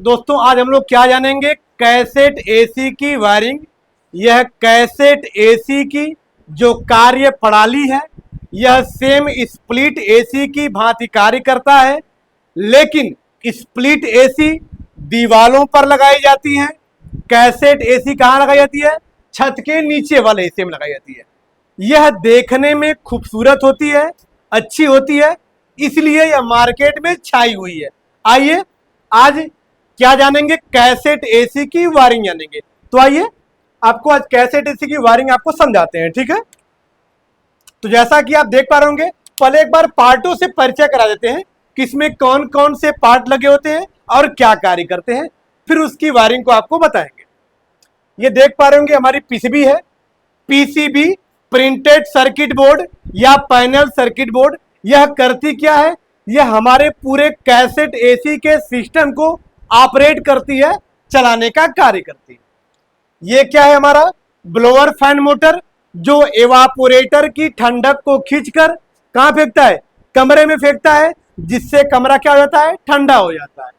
दोस्तों आज हम लोग क्या जानेंगे, कैसेट एसी की वायरिंग। यह कैसेट एसी की जो कार्य प्रणाली है यह सेम स्प्लिट एसी की भांति कार्य करता है, लेकिन स्प्लिट एसी दीवालों पर लगाई जाती है। कैसेट एसी कहाँ लगाई जाती है? छत के नीचे वाले हिस्से में लगाई जाती है। यह देखने में खूबसूरत होती है, अच्छी होती है, इसलिए यह मार्केट में छाई हुई है। आइए आज क्या जानेंगे, कैसेट एसी की वायरिंग जानेंगे। तो आइए आपको आज कैसेट एसी की वायरिंग आपको समझाते हैं, ठीक है। तो जैसा कि आप देख पा रहे होंगे, पहले एक बार पार्टों से परिचय करा देते हैं कि इसमें कौन कौन से पार्ट लगे होते हैं और क्या कार्य करते हैं, फिर उसकी वायरिंग को आपको बताएंगे। ये देख पा रहे होंगे हमारी पीसीबी है। पीसीबी प्रिंटेड सर्किट बोर्ड या पैनल सर्किट बोर्ड। यह करती क्या है? यह हमारे पूरे कैसेट एसी के सिस्टम को ऑपरेट करती है, चलाने का कार्य करती है। ये क्या है? हमारा ब्लोअर फैन मोटर, जो एवापोरेटर की ठंडक को खींचकर कहां फेंकता है? कमरे में फेंकता है, जिससे कमरा क्या हो जाता है? ठंडा हो जाता है।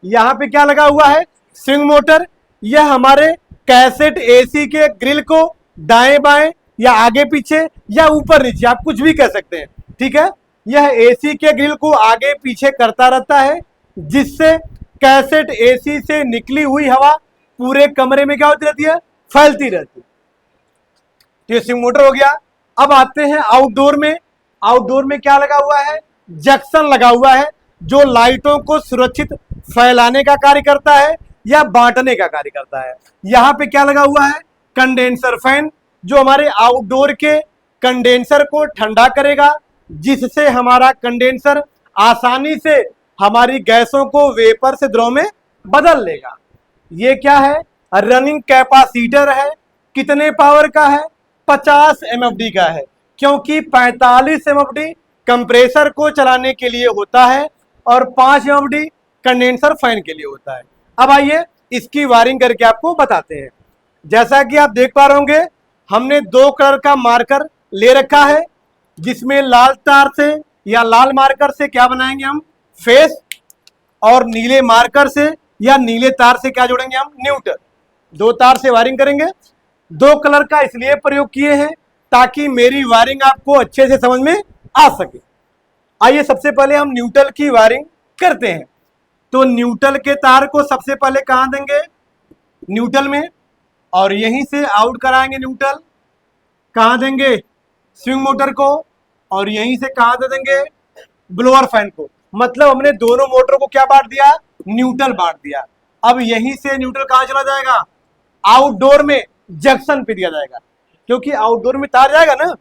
यहां पे क्या लगा हुआ है? Swing motor. यह हमारे कैसेट एसी के ग्रिल को दाएं बाएं या आगे पीछे या ऊपर नीचे, आप कुछ भी कह सकते हैं, ठीक है। यह एसी के ग्रिल को आगे पीछे करता रहता है, जिससे कैसेट एसी से निकली हुई हवा पूरे कमरे में क्या होती रहती है? फैलती रहती है। तो ये स्विंग मोटर हो गया। अब आते हैं आउटडोर में। आउटडोर में क्या लगा हुआ है? जंक्शन लगा हुआ है, जो लाइटों को सुरक्षित फैलाने का कार्य करता है या बांटने का कार्य करता है। यहां पे क्या लगा हुआ है? कंडेंसर फैन, जो हमारे आउटडोर के कंडेंसर को ठंडा करेगा, जिससे हमारा कंडेंसर आसानी से हमारी गैसों को वेपर से द्रव में बदल लेगा। ये क्या है? रनिंग कैपेसिटर है। कितने पावर का है? 50 एमएफडी का है, क्योंकि 45 एमएफडी कंप्रेसर को चलाने के लिए होता है और 5 एमएफडी कंडेंसर फैन के लिए होता है। अब आइए इसकी वायरिंग करके आपको बताते हैं। जैसा कि आप देख पा रहे होंगे, हमने 2 कलर का मार्कर ले रखा है, जिसमें लाल तार से या लाल मार्कर से क्या बनाएंगे हम? फेस। और नीले मार्कर से या नीले तार से क्या जोड़ेंगे हम? न्यूट्रल। 2 तार से वायरिंग करेंगे। 2 कलर का इसलिए प्रयोग किए हैं ताकि मेरी वायरिंग आपको अच्छे से समझ में आ सके। आइए सबसे पहले हम न्यूट्रल की वायरिंग करते हैं। तो न्यूट्रल के तार को सबसे पहले कहां देंगे? न्यूट्रल में, और यहीं से आउट कराएंगे। न्यूट्रल कहां देंगे? स्विंग मोटर को, और यहीं से कहां दे देंगे? ब्लोअर फैन को। मतलब हमने दोनों मोटर को क्या बांट दिया? न्यूट्रल बांट दिया। अब यहीं से न्यूट्रल कहां चला जाएगा? आउटडोर में जंक्शन पे दिया जाएगा, क्योंकि आउटडोर में तार जाएगा ना।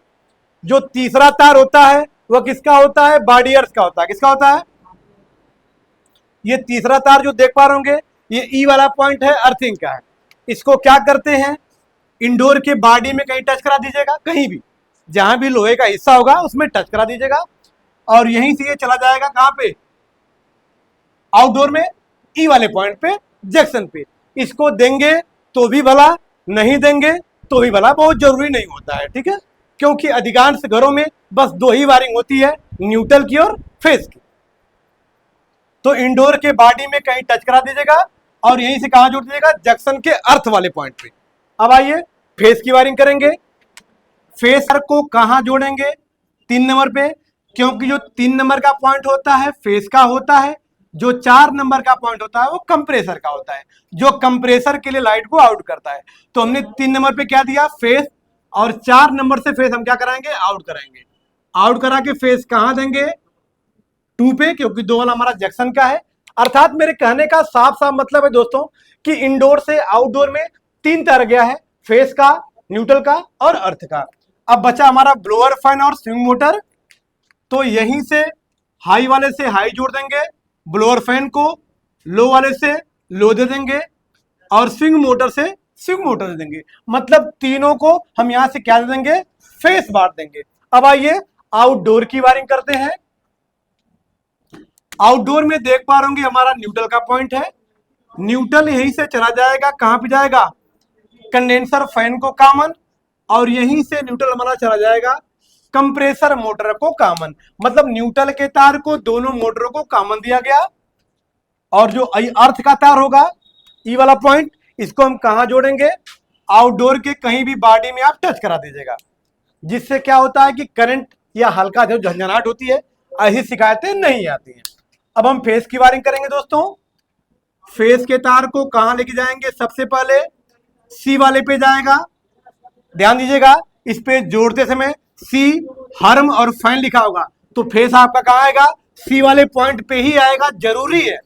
जो तीसरा तार होता है वह किसका होता है? बाडियर्स का होता है। किसका होता है? ये तीसरा तार जो देख पा रहे होंगे, ये ई वाला पॉइंट है, अर्थिंग का है। इसको क्या करते हैं? इंडोर के बॉडी में कहीं टच करा दीजिएगा, कहीं भी जहां भी लोहे का हिस्सा होगा उसमें टच करा दीजिएगा, और यहीं से ये चला जाएगा कहां पे? आउटडोर में, ई वाले पॉइंट पे, जंक्शन पे। इसको देंगे तो भी भला, नहीं देंगे तो भी भला, बहुत जरूरी नहीं होता है, ठीक है। क्योंकि अधिकांश घरों में बस 2 ही वायरिंग होती है, न्यूट्रल की और फेस की। तो इंडोर के बॉडी में कहीं टच करा दीजिएगा और यहीं से कहां जोड़ दीजिएगा? जंक्शन के अर्थ वाले पॉइंट पे। अब आइए फेस की वायरिंग करेंगे। फेस को कहां जोड़ेंगे? 3 नंबर पे, क्योंकि जो 3 नंबर का पॉइंट होता है फेस का होता है, जो 4 नंबर का पॉइंट होता है वो कंप्रेसर का होता है, जो कंप्रेसर के लिए लाइट को आउट करता है। तो हमने 3 नंबर पे क्या दिया? फेस, और 4 नंबर से फेस हम क्या कराएंगे? आउट कराएंगे। आउट करा के फेस कहां देंगे? 2 पे, क्योंकि 2 वाला हमारा जंक्शन का है। अर्थात मेरे कहने का साफ साफ मतलब है दोस्तों कि इंडोर से आउटडोर में 3 तार गया है, फेस का, न्यूट्रल का और अर्थ का। अब बचा हमारा ब्लोअर फैन और स्विंग मोटर। तो यहीं से हाई वाले से हाई जोड़ देंगे, ब्लोअर फैन को लो वाले से लो दे देंगे, और स्विंग मोटर से स्विंग मोटर दे देंगे। मतलब तीनों को हम यहां से क्या दे देंगे? फेस बांट देंगे। अब आइए आउटडोर की वायरिंग करते हैं। आउटडोर में देख पा रहे होंगे हमारा न्यूट्रल का पॉइंट है। न्यूट्रल यहीं से चला जाएगा, कहां पे जाएगा? कंडेंसर फैन को कॉमन, और यहीं से न्यूट्रल हमारा चला जाएगा कंप्रेसर मोटर को कॉमन। मतलब न्यूट्रल के तार को दोनों मोटरों को कॉमन दिया गया, और जो अर्थ का तार होगा ई वाला पॉइंट, इसको हम कहां जोड़ेंगे, आउटडोर के कहीं भी बॉडी में आप टच करा दीजिएगा, जिससे क्या होता है कि करंट या हल्का जो झंझनाहट होती है, ऐसी शिकायतें नहीं आती हैं। अब हम फेस की वायरिंग करेंगे दोस्तों। फेस के तार को कहां लेके जाएंगे, सबसे पहले सी वाले पे जाएगा। ध्यान दीजिएगा, इस पे जोड़ते समय सी हर्म और फैन लिखा होगा, तो फेस आपका कहां आएगा, सी वाले पॉइंट पे ही आएगा, जरूरी है,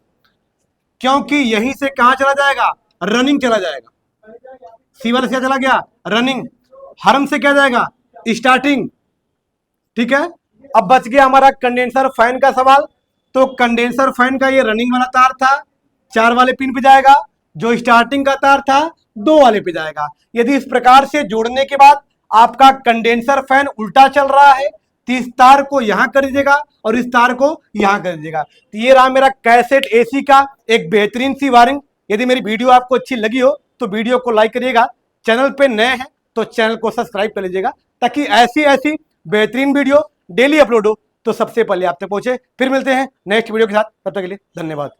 क्योंकि यहीं से कहां चला जाएगा, रनिंग चला जाएगा। सी वाले से क्या चला गया, रनिंग। हर्म से क्या जाएगा, स्टार्टिंग। ठीक है, अब बच गया हमारा कंडेंसर फैन का सवाल। तो कंडेंसर फैन का ये रनिंग वाला तार था, 4 वाले पिन पे जाएगा, जो स्टार्टिंग का तार था 2 वाले पे जाएगा। यदि इस प्रकार से जोड़ने के बाद आपका कंडेंसर फैन उल्टा चल रहा है, तो इस तार को यहां कर दीजिएगा और इस तार को यहां कर दीजिएगा। तो ये रहा मेरा कैसेट एसी का एक बेहतरीन सी वायरिंग। यदि मेरी वीडियो आपको अच्छी लगी हो तो वीडियो को लाइक करिएगा, चैनल पे नए हैं तो चैनल को सब्सक्राइब कर लीजिएगा, ताकि ऐसी ऐसी बेहतरीन वीडियो डेली अपलोड हो तो सबसे पहले आप तक पहुंचे। फिर मिलते हैं नेक्स्ट वीडियो के साथ, तब तक के लिए धन्यवाद।